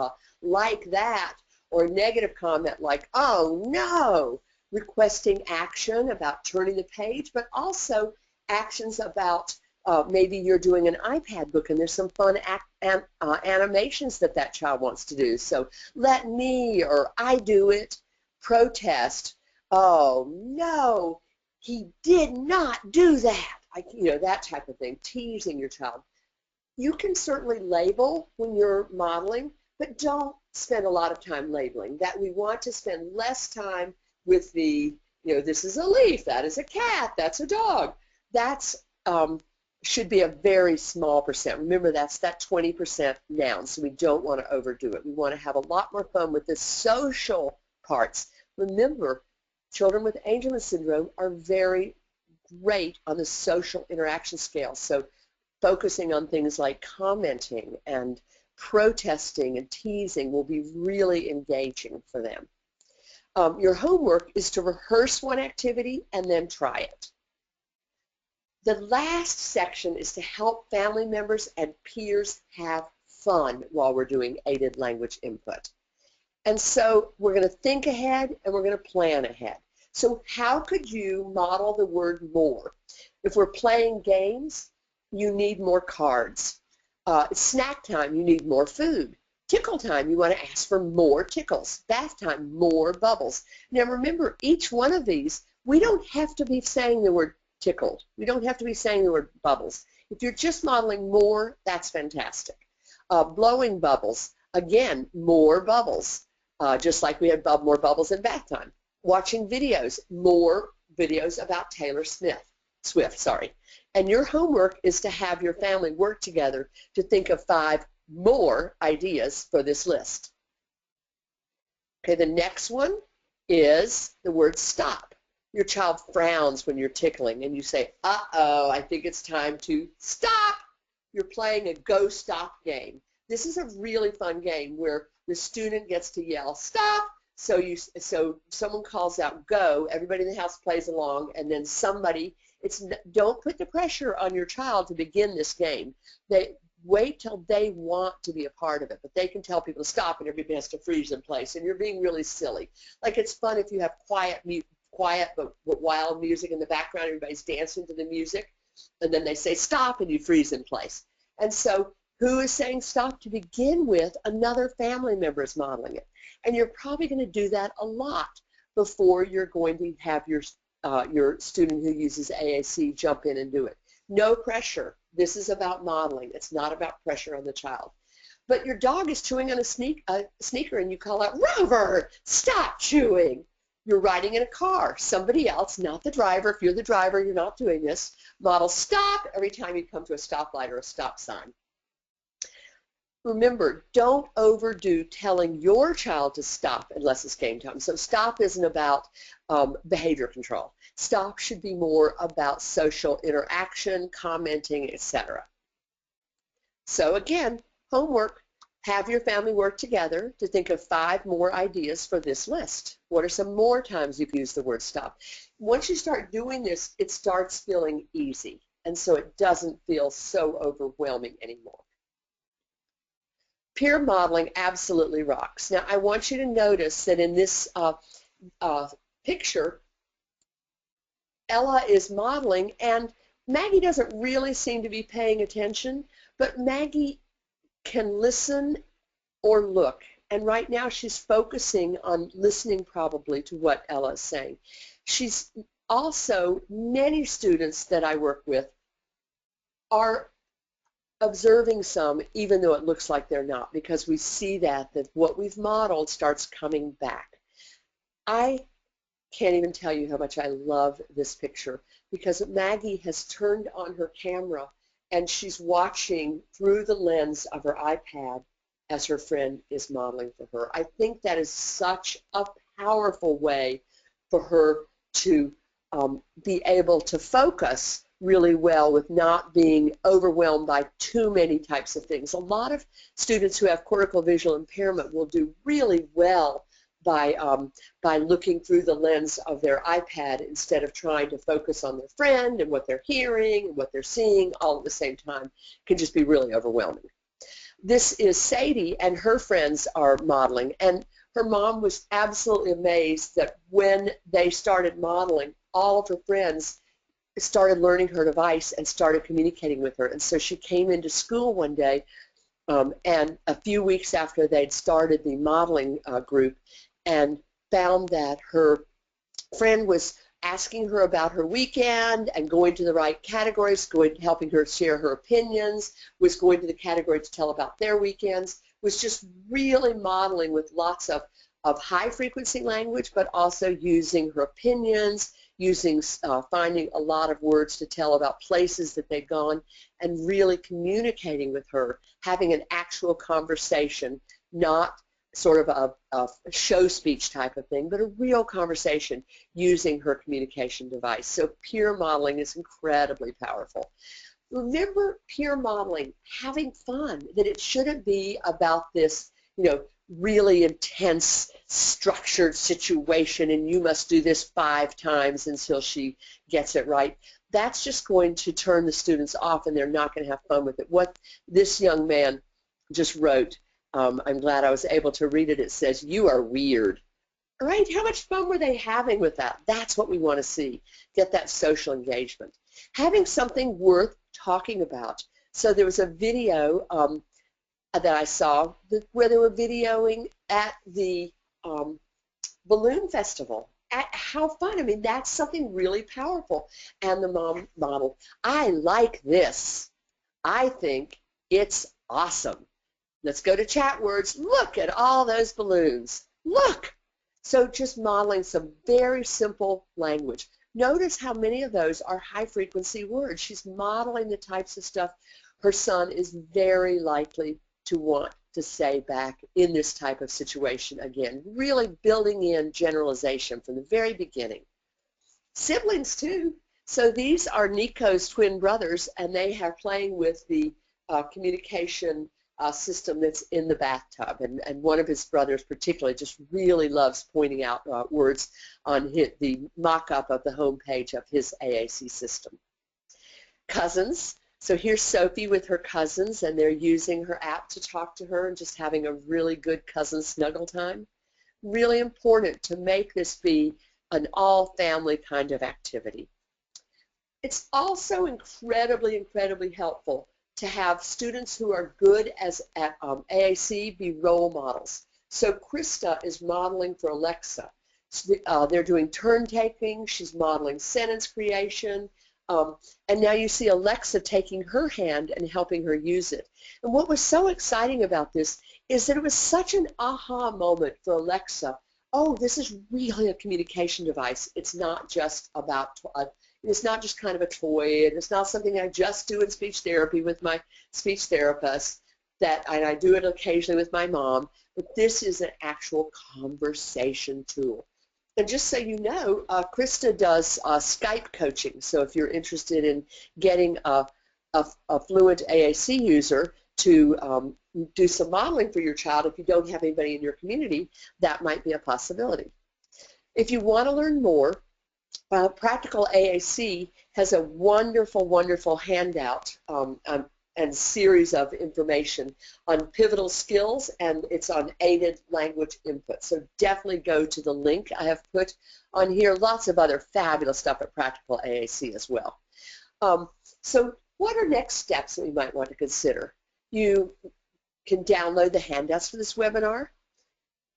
that, or a negative comment like, oh no, requesting action about turning the page, but also actions about maybe you're doing an iPad book and there's some fun animations that child wants to do. So let me, or I do it. Protest, oh no, he did not do that. That type of thing, teasing your child. You can certainly label when you're modeling, but don't spend a lot of time labeling. That we want to spend less time with the, this is a leaf, that is a cat, that's a dog. That's should be a very small percent. Remember, that's that 20% noun, so we don't want to overdo it. We want to have a lot more fun with the social parts. Remember, children with Angelman syndrome are very great on the social interaction scale. So focusing on things like commenting and protesting and teasing will be really engaging for them. Your homework is to rehearse one activity and then try it. The last section is to help family members and peers have fun while we're doing aided language input. And so we're going to think ahead and we're going to plan ahead. So how could you model the word more? If we're playing games, you need more cards. Snack time, you need more food. Tickle time, you want to ask for more tickles. Bath time, more bubbles. Now remember, each one of these, we don't have to be saying the word tickled. We don't have to be saying the word bubbles. If you're just modeling more, that's fantastic. Blowing bubbles, again, more bubbles, just like we had more bubbles in bath time. Watching videos, more videos about Taylor Swift. And your homework is to have your family work together to think of 5 more ideas for this list. Okay, the next one is the word stop. Your child frowns when you're tickling and you say, uh-oh, I think it's time to stop. You're playing a go stop game. This is a really fun game where the student gets to yell, stop. So someone calls out go, everybody in the house plays along, and then somebody, don't put the pressure on your child to begin this game. They wait till they want to be a part of it, but they can tell people to stop and everybody has to freeze in place, and you're being really silly. Like, it's fun if you have quiet but wild music in the background, everybody's dancing to the music, and then they say stop and you freeze in place. And so who is saying stop to begin with? Another family member is modeling it. And you're probably going to do that a lot before you're going to have your student who uses AAC jump in and do it. No pressure. This is about modeling. It's not about pressure on the child. But your dog is chewing on a sneaker and you call out, Rover, stop chewing. You're riding in a car. Somebody else, not the driver. If you're the driver, you're not doing this. Model stop every time you come to a stoplight or a stop sign. Remember, don't overdo telling your child to stop unless it's game time. So stop isn't about behavior control. Stop should be more about social interaction, commenting, etc. So again, homework, have your family work together to think of 5 more ideas for this list. What are some more times you've used the word stop? Once you start doing this, it starts feeling easy, and so it doesn't feel so overwhelming anymore. Peer modeling absolutely rocks. Now, I want you to notice that in this picture, Ella is modeling, and Maggie doesn't really seem to be paying attention, but Maggie can listen or look. And right now she's focusing on listening probably to what Ella is saying. She's also, many students that I work with are observing some, even though it looks like they're not, because we see that what we've modeled starts coming back. I can't even tell you how much I love this picture, because Maggie has turned on her camera and she's watching through the lens of her iPad as her friend is modeling for her. I think that is such a powerful way for her to be able to focus really well with not being overwhelmed by too many types of things. A lot of students who have cortical visual impairment will do really well by looking through the lens of their iPad instead of trying to focus on their friend and what they're hearing and what they're seeing all at the same time. It can just be really overwhelming. This is Sadie, and her friends are modeling, and her mom was absolutely amazed that when they started modeling, all of her friends started learning her device and started communicating with her. And so she came into school one day, and a few weeks after they'd started the modeling group, and found that her friend was asking her about her weekend and going to the right categories, helping her share her opinions, was going to the category to tell about their weekends, was just really modeling with lots of high-frequency language, but also using her opinions, finding a lot of words to tell about places that they'd gone, and really communicating with her, having an actual conversation, not sort of a show speech type of thing, but a real conversation using her communication device. So peer modeling is incredibly powerful. Remember, peer modeling, having fun, that it shouldn't be about this, really intense, structured situation, and you must do this 5 times until she gets it right. That's just going to turn the students off, and they're not going to have fun with it. What this young man just wrote, I'm glad I was able to read it. It says, "You are weird." All right, how much fun were they having with that? That's what we want to see, get that social engagement. Having something worth talking about. So there was a video that I saw where they were videoing at the balloon festival. How fun. I mean, that's something really powerful. And the mom modeled, "I like this. I think it's awesome. Let's go to chat words. Look at all those balloons. Look." So just modeling some very simple language. Notice how many of those are high-frequency words. She's modeling the types of stuff her son is very likely to want to say back in this type of situation. Again, really building in generalization from the very beginning. Siblings, too. So these are Nico's twin brothers, and they are playing with the communication system that's in the bathtub, and one of his brothers particularly just really loves pointing out words on the mock-up of the home page of his AAC system. Cousins. So here's Sophie with her cousins, and they're using her app to talk to her and just having a really good cousin snuggle time. Really important to make this be an all-family kind of activity. It's also incredibly, incredibly helpful to have students who are good at AAC be role models. So Krista is modeling for Alexa. They're doing turn taking. She's modeling sentence creation. And now you see Alexa taking her hand and helping her use it. And what was so exciting about this is that it was such an aha moment for Alexa. Oh, this is really a communication device. It's not just about it's not just kind of a toy, and it's not something I just do in speech therapy with my speech therapist, and I do it occasionally with my mom, but this is an actual conversation tool. And just so you know, Krista does Skype coaching, so if you're interested in getting a fluent AAC user to do some modeling for your child, if you don't have anybody in your community, that might be a possibility. If you want to learn more, Practical AAC has a wonderful, wonderful handout and series of information on pivotal skills, and it's on aided language input. So definitely go to the link I have put on here. Lots of other fabulous stuff at Practical AAC as well. So what are next steps that we might want to consider? You can download the handouts for this webinar.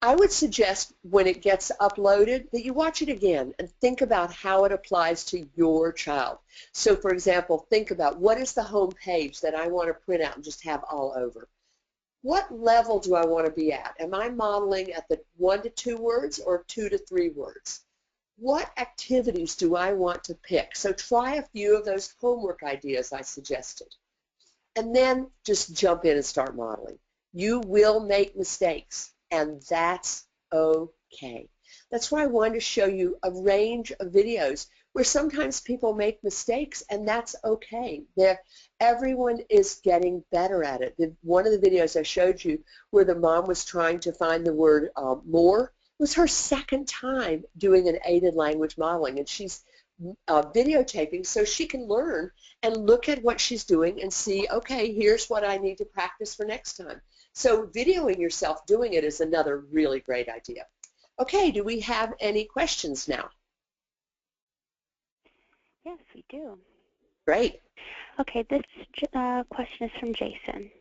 I would suggest when it gets uploaded that you watch it again and think about how it applies to your child. So for example, think about what is the home page that I want to print out and just have all over. What level do I want to be at? Am I modeling at the 1 to 2 words or 2 to 3 words? What activities do I want to pick? So try a few of those homework ideas I suggested. And then just jump in and start modeling. You will make mistakes. And that's okay. That's why I wanted to show you a range of videos where sometimes people make mistakes, and that's okay. Everyone is getting better at it. One of the videos I showed you where the mom was trying to find the word more was her second time doing an aided language modeling, and she's videotaping so she can learn and look at what she's doing and see, okay, here's what I need to practice for next time. So videoing yourself doing it is another really great idea. Okay, do we have any questions now? Yes, we do. Great. Okay, this question is from Jason.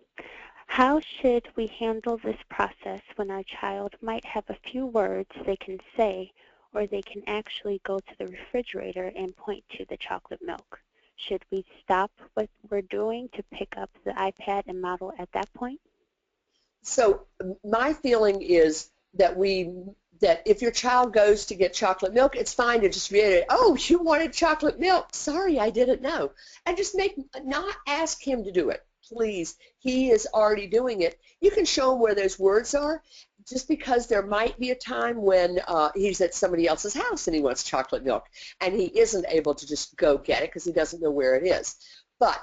How should we handle this process when our child might have a few words they can say, or they can actually go to the refrigerator and point to the chocolate milk? Should we stop what we're doing to pick up the iPad and model at that point? So my feeling is that if your child goes to get chocolate milk, it's fine to just reiterate, oh, you wanted chocolate milk. Sorry, I didn't know. And just not ask him to do it, please. He is already doing it. You can show him where those words are, just because there might be a time when he's at somebody else's house and he wants chocolate milk, and he isn't able to just go get it because he doesn't know where it is. But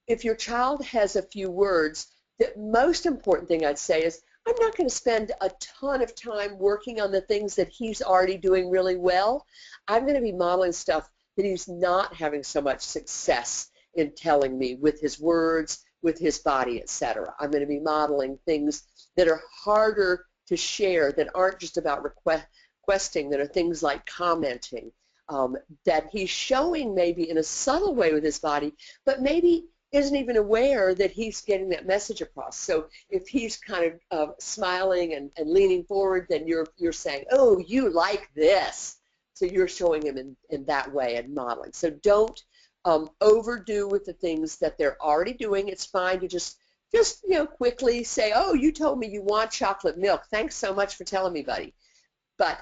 if your child has a few words, the most important thing I'd say is, I'm not going to spend a ton of time working on the things that he's already doing really well. I'm going to be modeling stuff that he's not having so much success in telling me with his words, with his body, etc. I'm going to be modeling things that are harder to share, that aren't just about requesting, that are things like commenting, that he's showing maybe in a subtle way with his body, but maybe isn't even aware that he's getting that message across. So if he's kind of smiling and leaning forward, then you're saying, oh, you like this. So you're showing him in that way and modeling. So don't overdo with the things that they're already doing. It's fine to just quickly say, oh, you told me you want chocolate milk. Thanks so much for telling me, buddy. But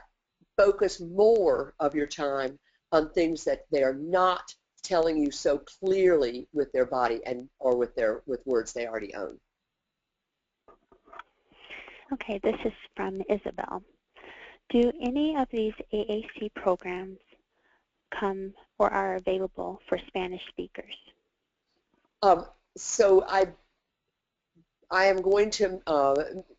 focus more of your time on things that they are not telling you so clearly with their body or with words they already own. Okay, this is from Isabel. Do any of these AAC programs come or are available for Spanish speakers? So I am going to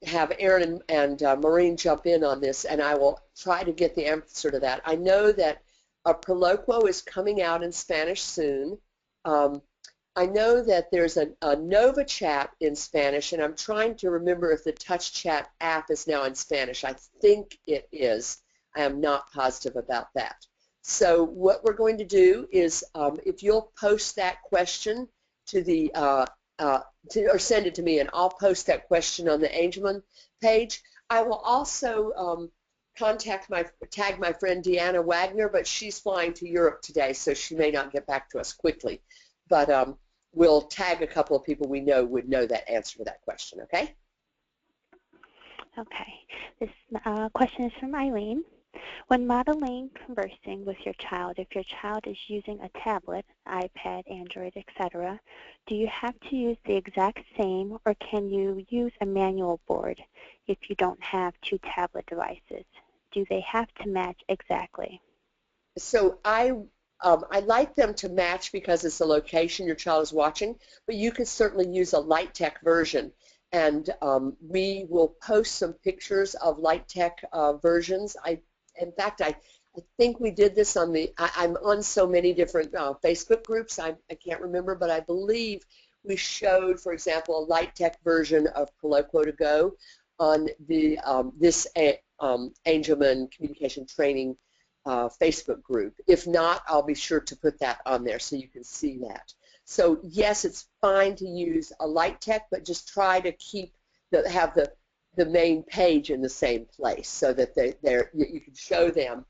have Erin and Maureen jump in on this, and I will try to get the answer to that. I know that a Proloquo is coming out in Spanish soon. I know that there's a Nova Chat in Spanish, and I'm trying to remember if the Touch Chat app is now in Spanish. I think it is. I am not positive about that. So what we're going to do is, if you'll post that question to the or send it to me, and I'll post that question on the Angelman page. I will also tag my friend Deanna Wagner, but she's flying to Europe today, so she may not get back to us quickly. But we'll tag a couple of people we know would know that answer to that question, okay? Okay. This question is from Eileen. When modeling conversing with your child, if your child is using a tablet, iPad, Android, etc., do you have to use the exact same, or can you use a manual board if you don't have two tablet devices? Do they have to match exactly? So I like them to match because it's the location your child is watching, but you could certainly use a light tech version. And we will post some pictures of light tech versions. In fact, I think we did this on I'm on so many different Facebook groups, I can't remember, but I believe we showed, for example, a light tech version of Proloquo to Go on the this Angelman Communication Training Facebook group. If not, I'll be sure to put that on there so you can see that. So yes, it's fine to use a light tech, but just try to have the main page in the same place so that you can show them,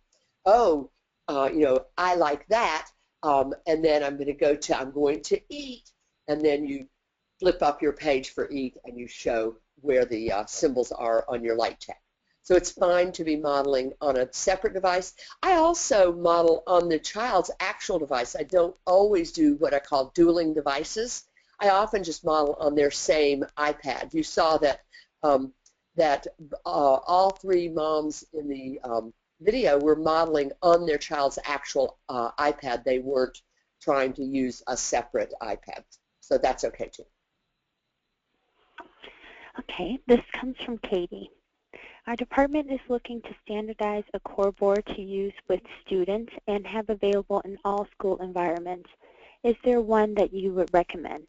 oh, I like that, and then I'm going to eat, and then you flip up your page for eat and you show where the symbols are on your light tech. So it's fine to be modeling on a separate device. I also model on the child's actual device. I don't always do what I call dueling devices. I often just model on their same iPad. You saw that all three moms in the video were modeling on their child's actual iPad. They weren't trying to use a separate iPad. So that's okay too. Okay, this comes from Katie. Our department is looking to standardize a core board to use with students and have available in all school environments. Is there one that you would recommend?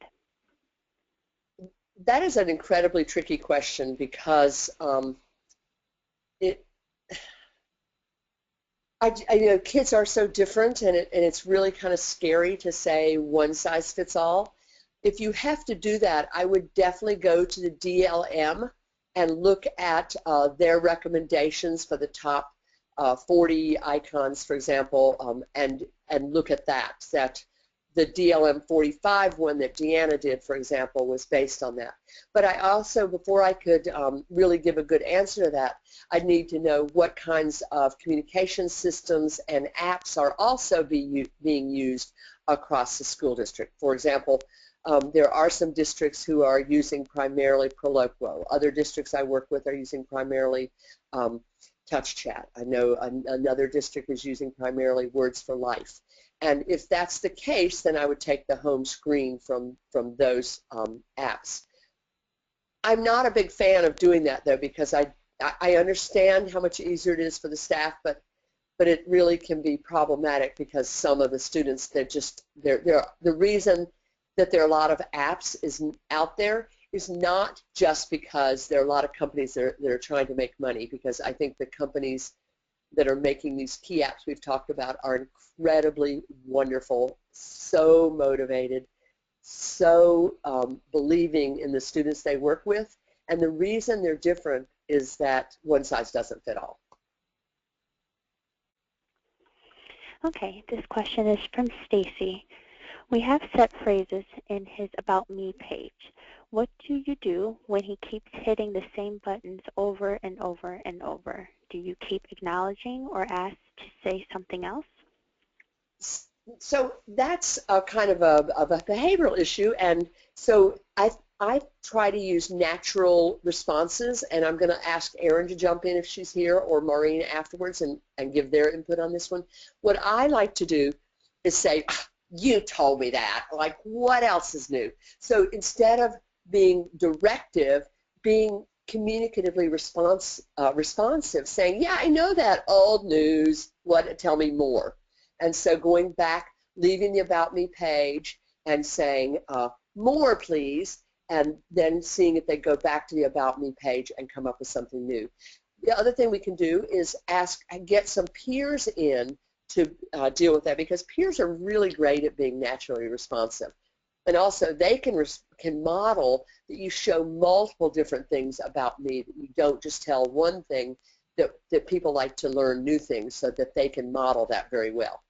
That is an incredibly tricky question because kids are so different, and it's really kind of scary to say one size fits all. If you have to do that, I would definitely go to the DLM and look at their recommendations for the top 40 icons, for example, and look at that. The DLM 45 one that Deanna did, for example, was based on that. But I also, before I could really give a good answer to that, I'd need to know what kinds of communication systems and apps are also being used across the school district. For example, there are some districts who are using primarily Proloquo. Other districts I work with are using primarily Touch Chat. I know another district is using primarily Words for Life. And if that's the case, then I would take the home screen from those apps. I'm not a big fan of doing that, though, because I understand how much easier it is for the staff, but it really can be problematic because some of the students, the reason that there are a lot of apps out there is not just because there are a lot of companies that are trying to make money, because I think the companies that are making these key apps we've talked about are incredibly wonderful, so motivated, so believing in the students they work with. And the reason they're different is that one size doesn't fit all. Okay, this question is from Stacy. We have set phrases in his About Me page. What do you do when he keeps hitting the same buttons over and over and over? Do you keep acknowledging or ask to say something else? So that's a kind of a behavioral issue, and so I try to use natural responses, and I'm going to ask Erin to jump in if she's here, or Maureen afterwards, and give their input on this one. What I like to do is say, you told me that, like what else is new? So instead of being directive, being communicatively responsive, saying, yeah, I know that, old news, tell me more. And so going back, leaving the About Me page and saying, more please, and then seeing if they go back to the About Me page and come up with something new. The other thing we can do is get some peers in to deal with that, because peers are really great at being naturally responsive. And also they can model that you show multiple different things about me, that you don't just tell one thing, that people like to learn new things, so that they can model that very well.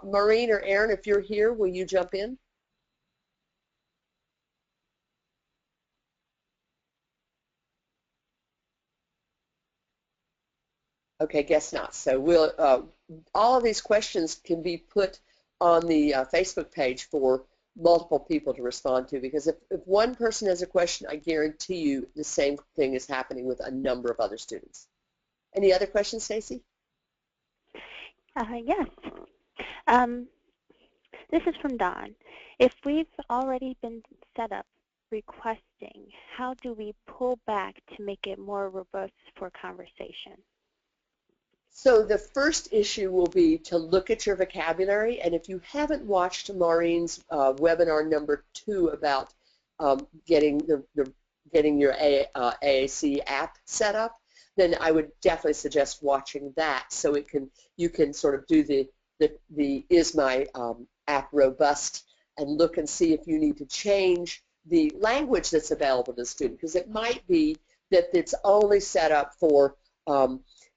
Maureen or Erin, if you're here, will you jump in? Okay, guess not. So we'll all of these questions can be put on the Facebook page for multiple people to respond to, because if one person has a question, I guarantee you the same thing is happening with a number of other students. Any other questions, Stacy? Yes. This is from Don. If we've already been set up requesting, how do we pull back to make it more robust for conversation? So the first issue will be to look at your vocabulary, and if you haven't watched Maureen's webinar number 2 about getting your AAC app set up, then I would definitely suggest watching that, so you can sort of do the is my app robust, and look and see if you need to change the language that's available to the student, because it might be that it's only set up for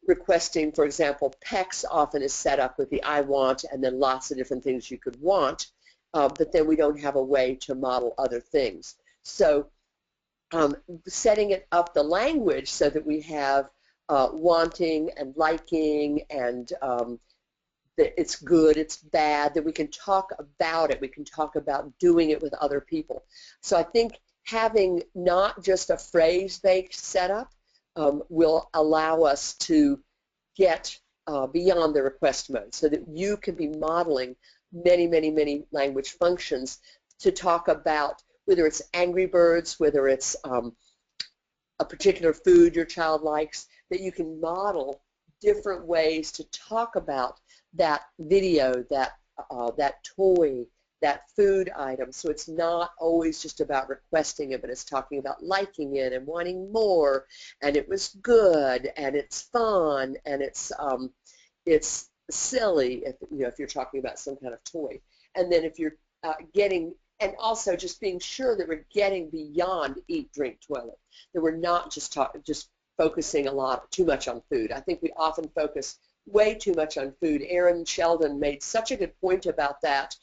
requesting. For example, PECS often is set up with the I want and then lots of different things you could want, but then we don't have a way to model other things. So setting it up the language so that we have wanting and liking, and that it's good, it's bad, that we can talk about it, we can talk about doing it with other people. So I think having not just a phrase-based setup will allow us to get beyond the request mode, so that you can be modeling many, many, many language functions to talk about whether it's Angry Birds, whether it's a particular food your child likes, that you can model different ways to talk about that video, that toy, that food item. So it's not always just about requesting it, but it's talking about liking it and wanting more, and it was good, and it's fun, and it's silly, if you're talking about some kind of toy. And then if you're and also just being sure that we're getting beyond eat, drink, toilet, that we're not just focusing too much on food. I think we often focus way too much on food. Erin Sheldon made such a good point about that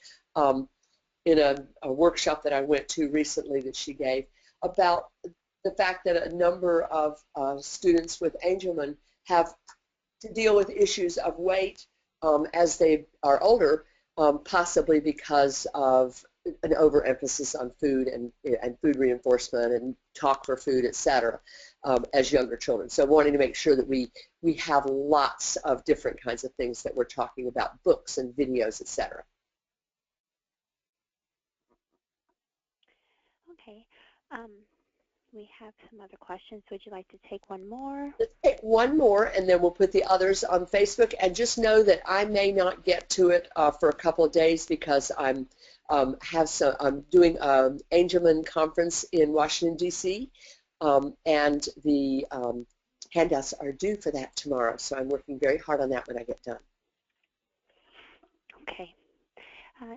in a workshop that I went to recently that she gave, about the fact that a number of students with Angelman have to deal with issues of weight as they are older, possibly because of an overemphasis on food and food reinforcement and talk for food, etc., as younger children. So wanting to make sure that we have lots of different kinds of things that we're talking about, books and videos, etc. Okay. We have some other questions. Would you like to take one more? Let's take one more, and then we'll put the others on Facebook. And just know that I may not get to it for a couple of days because I'm doing an Angelman conference in Washington, D.C., and the handouts are due for that tomorrow. So I'm working very hard on that when I get done. Okay.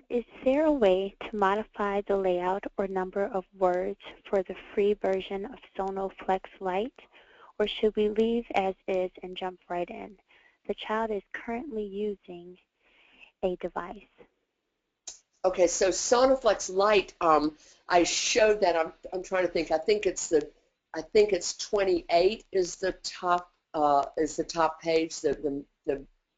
Is there a way to modify the layout or number of words for the free version of Sonoflex Lite, or should we leave as is and jump right in? The child is currently using a device. Okay, so Sonoflex Lite, I showed that. I'm trying to think. I think it's 28 is the top page, the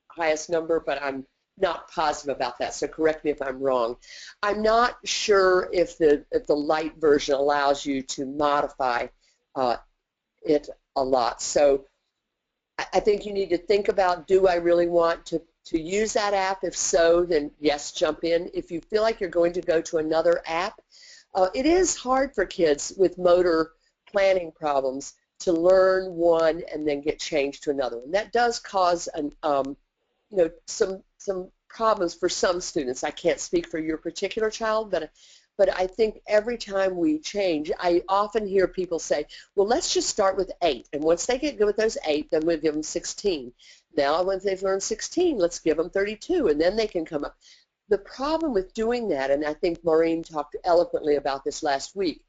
highest number, but I'm not positive about that, so correct me if I'm wrong. I'm not sure if the light version allows you to modify it a lot. So I think you need to think about, do I really want to use that app? If so, then yes, jump in. If you feel like you're going to go to another app, it is hard for kids with motor planning problems to learn one and then get changed to another one. That does cause some problems for some students. I can't speak for your particular child, but I think every time we change, I often hear people say, well, let's just start with 8, and once they get good with those 8, then we'll give them 16. Now, once they've learned 16, let's give them 32, and then they can come up. The problem with doing that, and I think Maureen talked eloquently about this last week,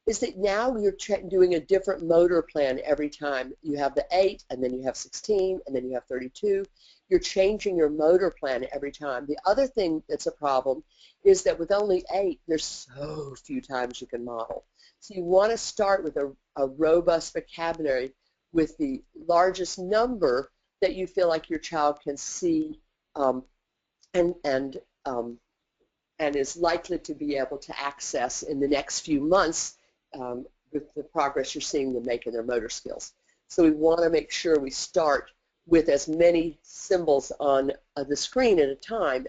is that now you're doing a different motor plan every time. You have the 8, and then you have 16, and then you have 32. You're changing your motor plan every time. The other thing that's a problem is that with only 8, there's so few times you can model. So you want to start with a robust vocabulary with the largest number that you feel like your child can see and is likely to be able to access in the next few months with the progress you're seeing them make in their motor skills. So we want to make sure we start with as many symbols on the screen at a time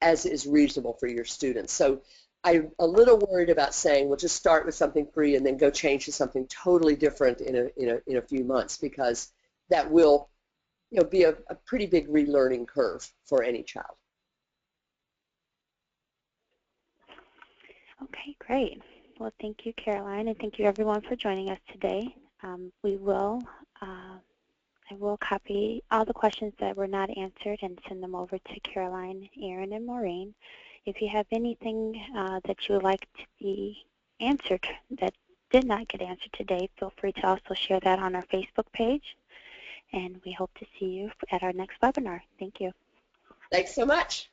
as is reasonable for your students. So I'm a little worried about saying, well, just start with something free and then go change to something totally different in a few months, because that will be a pretty big relearning curve for any child. Okay, great. Well, thank you, Caroline, and thank you, everyone, for joining us today. I will copy all the questions that were not answered and send them over to Caroline, Erin, and Maureen. If you have anything that you would like to be answered that did not get answered today, feel free to also share that on our Facebook page. And we hope to see you at our next webinar. Thank you. Thanks so much.